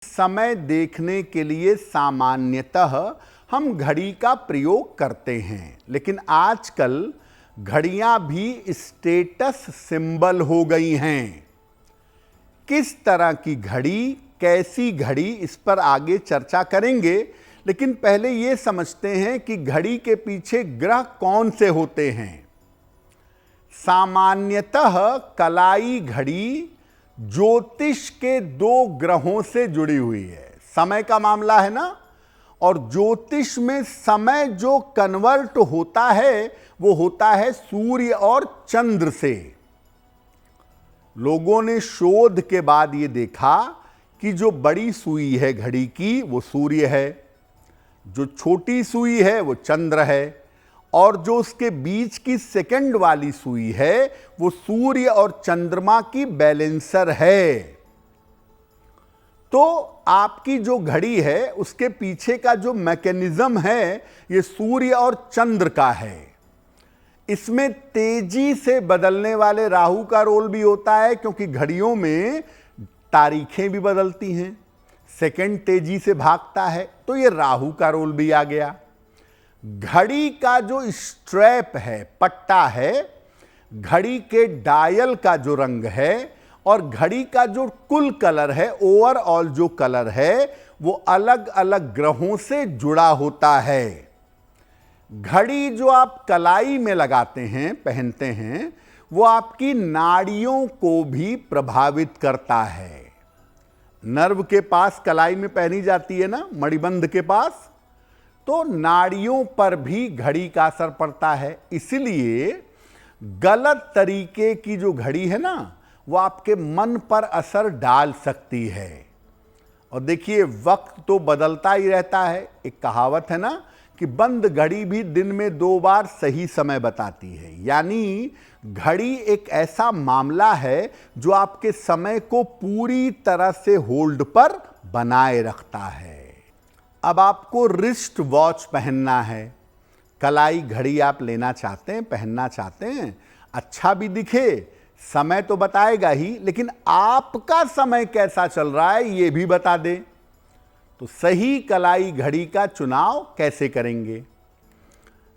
समय देखने के लिए सामान्यतः हम घड़ी का प्रयोग करते हैं, लेकिन आजकल घड़ियां भी स्टेटस सिंबल हो गई हैं। किस तरह की घड़ी, कैसी घड़ी, इस पर आगे चर्चा करेंगे, लेकिन पहले यह समझते हैं कि घड़ी के पीछे ग्रह कौन से होते हैं। सामान्यतः कलाई घड़ी ज्योतिष के दो ग्रहों से जुड़ी हुई है। समय का मामला है ना, और ज्योतिष में समय जो कन्वर्ट होता है वो होता है सूर्य और चंद्र से। लोगों ने शोध के बाद ये देखा कि जो बड़ी सुई है घड़ी की वो सूर्य है, जो छोटी सुई है वो चंद्र है, और जो उसके बीच की सेकंड वाली सुई है वो सूर्य और चंद्रमा की बैलेंसर है। तो आपकी जो घड़ी है उसके पीछे का जो मैकेनिज्म है ये सूर्य और चंद्र का है। इसमें तेजी से बदलने वाले राहु का रोल भी होता है, क्योंकि घड़ियों में तारीखें भी बदलती हैं, सेकंड तेजी से भागता है, तो ये राहु का रोल भी आ गया। घड़ी का जो स्ट्रैप है, पट्टा है, घड़ी के डायल का जो रंग है और घड़ी का जो कुल कलर है, ओवरऑल जो कलर है, वो अलग अलग ग्रहों से जुड़ा होता है। घड़ी जो आप कलाई में लगाते हैं, पहनते हैं, वो आपकी नाड़ियों को भी प्रभावित करता है। नर्व के पास कलाई में पहनी जाती है ना, मणिबंध के पास, तो नाड़ियों पर भी घड़ी का असर पड़ता है। इसलिए गलत तरीके की जो घड़ी है ना, वो आपके मन पर असर डाल सकती है। और देखिए, वक्त तो बदलता ही रहता है। एक कहावत है ना कि बंद घड़ी भी दिन में 2 बार सही समय बताती है। यानी घड़ी एक ऐसा मामला है जो आपके समय को पूरी तरह से होल्ड पर बनाए रखता है। अब आपको रिस्ट वॉच पहनना है, कलाई घड़ी आप लेना चाहते हैं, पहनना चाहते हैं, अच्छा भी दिखे, समय तो बताएगा ही, लेकिन आपका समय कैसा चल रहा है ये भी बता दे। तो सही कलाई घड़ी का चुनाव कैसे करेंगे?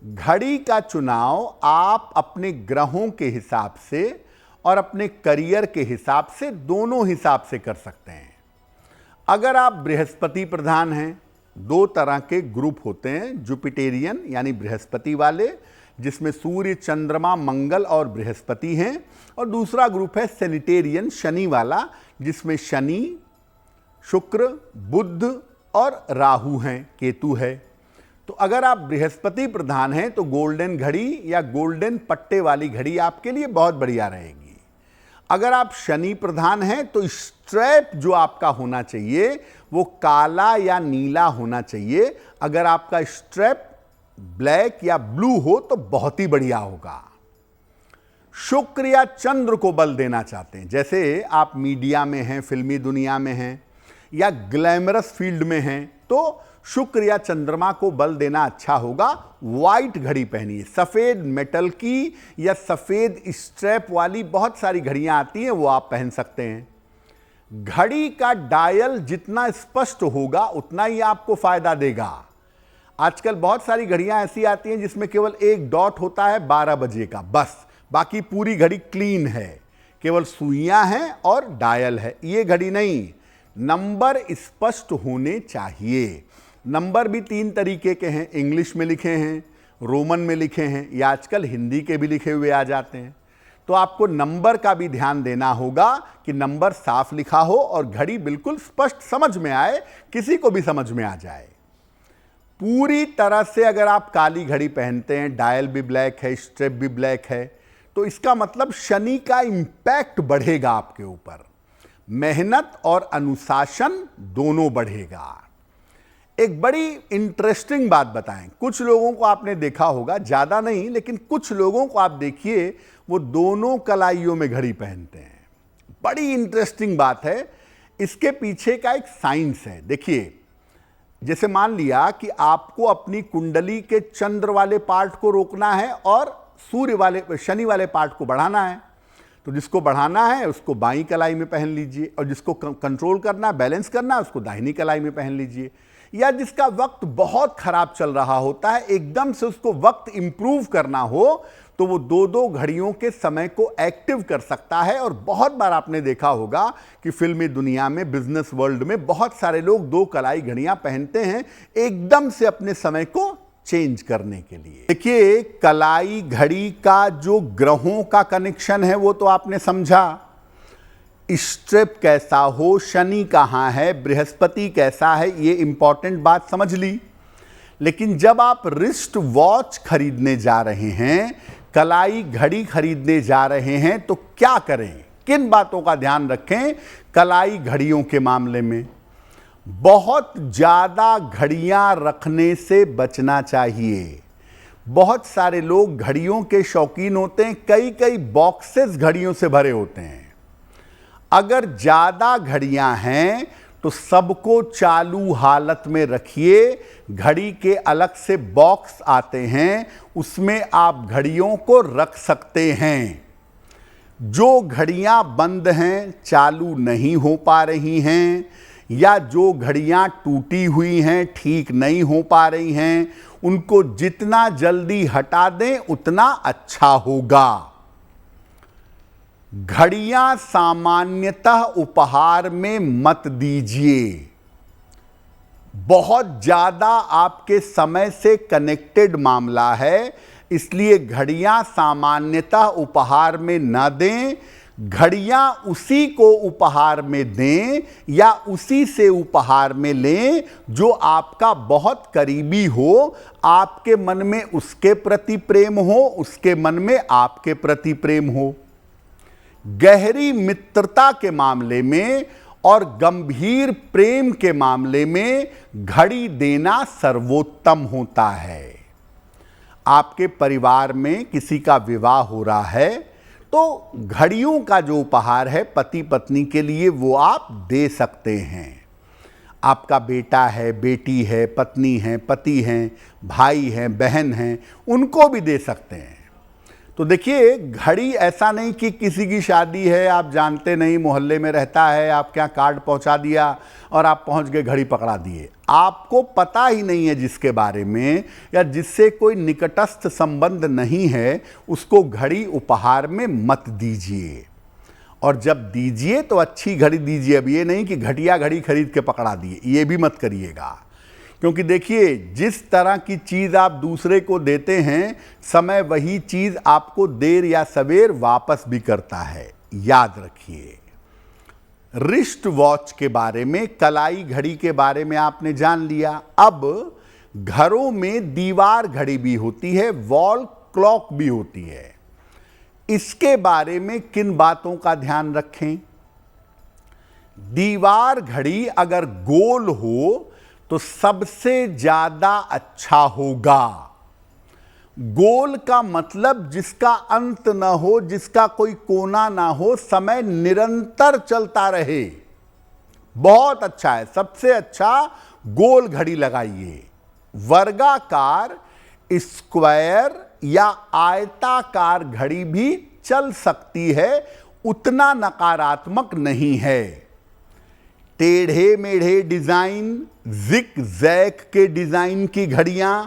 घड़ी का चुनाव आप अपने ग्रहों के हिसाब से और अपने करियर के हिसाब से, दोनों हिसाब से कर सकते हैं। अगर आप बृहस्पति प्रधान हैं, 2 तरह के ग्रुप होते हैं, जुपिटेरियन यानी बृहस्पति वाले, जिसमें सूर्य, चंद्रमा, मंगल और बृहस्पति हैं, और दूसरा ग्रुप है सेनिटेरियन, शनि वाला, जिसमें शनि, शुक्र, बुध और राहु हैं, केतु है। तो अगर आप बृहस्पति प्रधान हैं तो गोल्डन घड़ी या गोल्डन पट्टे वाली घड़ी आपके लिए बहुत बढ़िया रहेगी। अगर आप शनि प्रधान हैं तो स्ट्रैप जो आपका होना चाहिए वो काला या नीला होना चाहिए। अगर आपका स्ट्रैप ब्लैक या ब्लू हो तो बहुत ही बढ़िया होगा। शुक्र या चंद्र को बल देना चाहते हैं, जैसे आप मीडिया में हैं, फिल्मी दुनिया में हैं या ग्लैमरस फील्ड में हैं, तो शुक्र या चंद्रमा को बल देना अच्छा होगा। व्हाइट घड़ी पहनिए, सफेद मेटल की या सफेद स्ट्रैप वाली बहुत सारी घड़ियां आती हैं, वो आप पहन सकते हैं। घड़ी का डायल जितना स्पष्ट होगा उतना ही आपको फायदा देगा। आजकल बहुत सारी घड़ियां ऐसी आती हैं जिसमें केवल एक डॉट होता है 12 बजे का, बस, बाकी पूरी घड़ी क्लीन है, केवल सुइयां हैं और डायल है। ये घड़ी नहीं, नंबर स्पष्ट होने चाहिए। नंबर भी 3 तरीके के हैं, इंग्लिश में लिखे हैं, रोमन में लिखे हैं, या आजकल हिंदी के भी लिखे हुए आ जाते हैं। तो आपको नंबर का भी ध्यान देना होगा कि नंबर साफ लिखा हो और घड़ी बिल्कुल स्पष्ट समझ में आए, किसी को भी समझ में आ जाए। पूरी तरह से अगर आप काली घड़ी पहनते हैं, डायल भी ब्लैक है, स्ट्रैप भी ब्लैक है, तो इसका मतलब शनि का इंपैक्ट बढ़ेगा आपके ऊपर। मेहनत और अनुशासन दोनों बढ़ेगा। एक बड़ी इंटरेस्टिंग बात बताएं, कुछ लोगों को आपने देखा होगा, ज्यादा नहीं, लेकिन कुछ लोगों को आप देखिए वो दोनों कलाइयों में घड़ी पहनते हैं। बड़ी इंटरेस्टिंग बात है, इसके पीछे का एक साइंस है। देखिए, जैसे मान लिया कि आपको अपनी कुंडली के चंद्र वाले पार्ट को रोकना है और सूर्य वाले, शनि वाले पार्ट को बढ़ाना है, तो जिसको बढ़ाना है उसको बाईं कलाई में पहन लीजिए, और जिसको कंट्रोल करना है, बैलेंस करना है, उसको दाहिनी कलाई में पहन लीजिए। या जिसका वक्त बहुत खराब चल रहा होता है, एकदम से उसको वक्त इंप्रूव करना हो, तो वो दो दो घड़ियों के समय को एक्टिव कर सकता है। और बहुत बार आपने देखा होगा कि फिल्मी दुनिया में, बिजनेस वर्ल्ड में बहुत सारे लोग दो कलाई घड़ियां पहनते हैं एकदम से अपने समय को चेंज करने के लिए। देखिए, कलाई घड़ी का जो ग्रहों का कनेक्शन है वो तो आपने समझा, स्ट्रेप कैसा हो, शनि कहाँ है, बृहस्पति कैसा है, ये इंपॉर्टेंट बात समझ ली। लेकिन जब आप रिस्ट वॉच खरीदने जा रहे हैं, कलाई घड़ी खरीदने जा रहे हैं, तो क्या करें, किन बातों का ध्यान रखें कलाई घड़ियों के मामले में? बहुत ज़्यादा घड़ियां रखने से बचना चाहिए। बहुत सारे लोग घड़ियों के शौकीन होते हैं, कई कई बॉक्सेस घड़ियों से भरे होते हैं। अगर ज़्यादा घड़ियां हैं तो सबको चालू हालत में रखिए। घड़ी के अलग से बॉक्स आते हैं, उसमें आप घड़ियों को रख सकते हैं। जो घड़ियां बंद हैं, चालू नहीं हो पा रही हैं, या जो घड़ियां टूटी हुई हैं, ठीक नहीं हो पा रही हैं, उनको जितना जल्दी हटा दें उतना अच्छा होगा। घड़ियां सामान्यतः उपहार में मत दीजिए। बहुत ज़्यादा आपके समय से कनेक्टेड मामला है, इसलिए घड़ियां सामान्यतः उपहार में न दें। घड़ियां उसी को उपहार में दें या उसी से उपहार में लें जो आपका बहुत करीबी हो, आपके मन में उसके प्रति प्रेम हो, उसके मन में आपके प्रति प्रेम हो। गहरी मित्रता के मामले में और गंभीर प्रेम के मामले में घड़ी देना सर्वोत्तम होता है। आपके परिवार में किसी का विवाह हो रहा है तो घड़ियों का जो उपहार है पति पत्नी के लिए वो आप दे सकते हैं। आपका बेटा है, बेटी है, पत्नी है, पति हैं, भाई हैं, बहन हैं, उनको भी दे सकते हैं। तो देखिए, घड़ी ऐसा नहीं कि किसी की शादी है, आप जानते नहीं, मोहल्ले में रहता है, आपके यहाँ कार्ड पहुंचा दिया और आप पहुंच गए, घड़ी पकड़ा दिए। आपको पता ही नहीं है जिसके बारे में, या जिससे कोई निकटस्थ संबंध नहीं है, उसको घड़ी उपहार में मत दीजिए। और जब दीजिए तो अच्छी घड़ी दीजिए। अब ये नहीं कि घटिया घड़ी खरीद के पकड़ा दिए, ये भी मत करिएगा। क्योंकि देखिए, जिस तरह की चीज़ आप दूसरे को देते हैं, समय वही चीज़ आपको देर या सवेर वापस भी करता है, याद रखिए। रिस्ट वॉच के बारे में, कलाई घड़ी के बारे में आपने जान लिया। अब घरों में दीवार घड़ी भी होती है, वॉल क्लॉक भी होती है। इसके बारे में किन बातों का ध्यान रखें? दीवार घड़ी अगर गोल हो तो सबसे ज्यादा अच्छा होगा। गोल का मतलब जिसका अंत ना हो, जिसका कोई कोना ना हो, समय निरंतर चलता रहे, बहुत अच्छा है। सबसे अच्छा गोल घड़ी लगाइए। वर्गाकार, स्क्वायर या आयताकार घड़ी भी चल सकती है, उतना नकारात्मक नहीं है। टेढ़े मेढ़े डिजाइन, जिग जैग के डिजाइन की घड़ियां,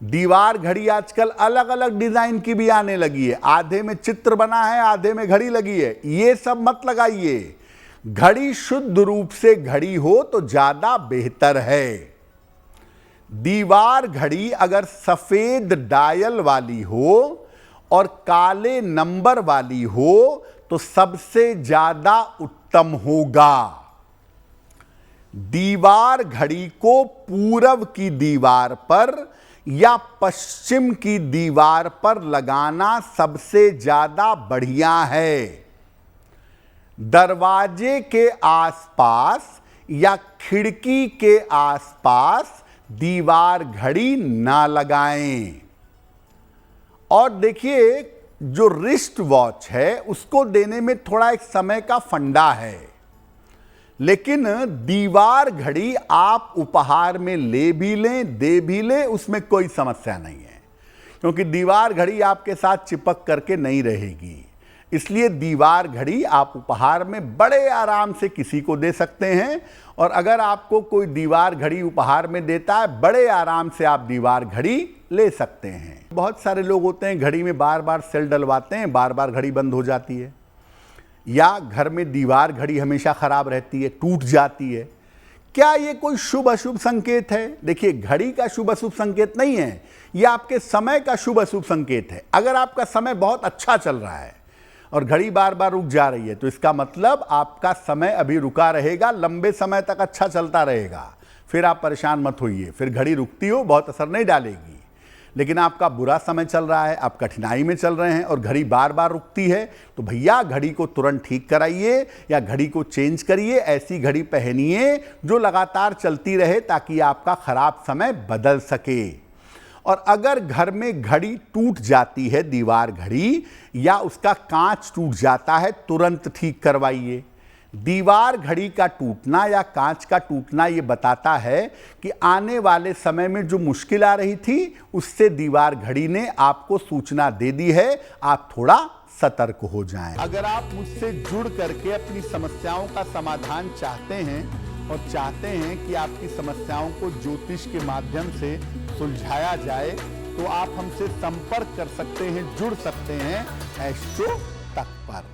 दीवार घड़ी आजकल अलग अलग डिजाइन की भी आने लगी है। आधे में चित्र बना है, आधे में घड़ी लगी है, ये सब मत लगाइए। घड़ी शुद्ध रूप से घड़ी हो तो ज्यादा बेहतर है। दीवार घड़ी अगर सफेद डायल वाली हो और काले नंबर वाली हो तो सबसे ज्यादा उत्तम होगा। दीवार घड़ी को पूरब की दीवार पर या पश्चिम की दीवार पर लगाना सबसे ज्यादा बढ़िया है। दरवाजे के आसपास या खिड़की के आसपास दीवार घड़ी ना लगाएं। और देखिए, जो रिस्ट वॉच है उसको देने में थोड़ा एक समय का फंडा है, लेकिन दीवार घड़ी आप उपहार में ले भी लें, दे भी लें, उसमें कोई समस्या नहीं है। क्योंकि दीवार घड़ी आपके साथ चिपक करके नहीं रहेगी। इसलिए दीवार घड़ी आप उपहार में बड़े आराम से किसी को दे सकते हैं। और अगर आपको कोई दीवार घड़ी उपहार में देता है, बड़े आराम से आप दीवार घड़ी ले सकते हैं। बहुत सारे लोग होते हैं घड़ी में बार बार सेल डलवाते हैं, बार बार घड़ी बंद हो जाती है, या घर में दीवार घड़ी हमेशा खराब रहती है, टूट जाती है। क्या ये कोई शुभ अशुभ संकेत है? देखिए, घड़ी का शुभ अशुभ संकेत नहीं है, यह आपके समय का शुभ अशुभ संकेत है। अगर आपका समय बहुत अच्छा चल रहा है और घड़ी बार बार रुक जा रही है, तो इसका मतलब आपका समय अभी रुका रहेगा, लंबे समय तक अच्छा चलता रहेगा। फिर आप परेशान मत होइए, फिर घड़ी रुकती हो बहुत असर नहीं डालेगी। लेकिन आपका बुरा समय चल रहा है, आप कठिनाई में चल रहे हैं और घड़ी बार बार रुकती है, तो भैया घड़ी को तुरंत ठीक कराइए या घड़ी को चेंज करिए। ऐसी घड़ी पहनिए जो लगातार चलती रहे, ताकि आपका खराब समय बदल सके। और अगर घर में घड़ी टूट जाती है, दीवार घड़ी, या उसका कांच टूट जाता है, तुरंत ठीक करवाइए। दीवार घड़ी का टूटना या कांच का टूटना ये बताता है कि आने वाले समय में जो मुश्किल आ रही थी, उससे दीवार घड़ी ने आपको सूचना दे दी है। आप थोड़ा सतर्क हो जाएं। अगर आप मुझसे जुड़ करके अपनी समस्याओं का समाधान चाहते हैं और चाहते हैं कि आपकी समस्याओं को ज्योतिष के माध्यम से सुलझाया जाए, तो आप हमसे संपर्क कर सकते हैं, जुड़ सकते हैं एस्ट्रो तक पर।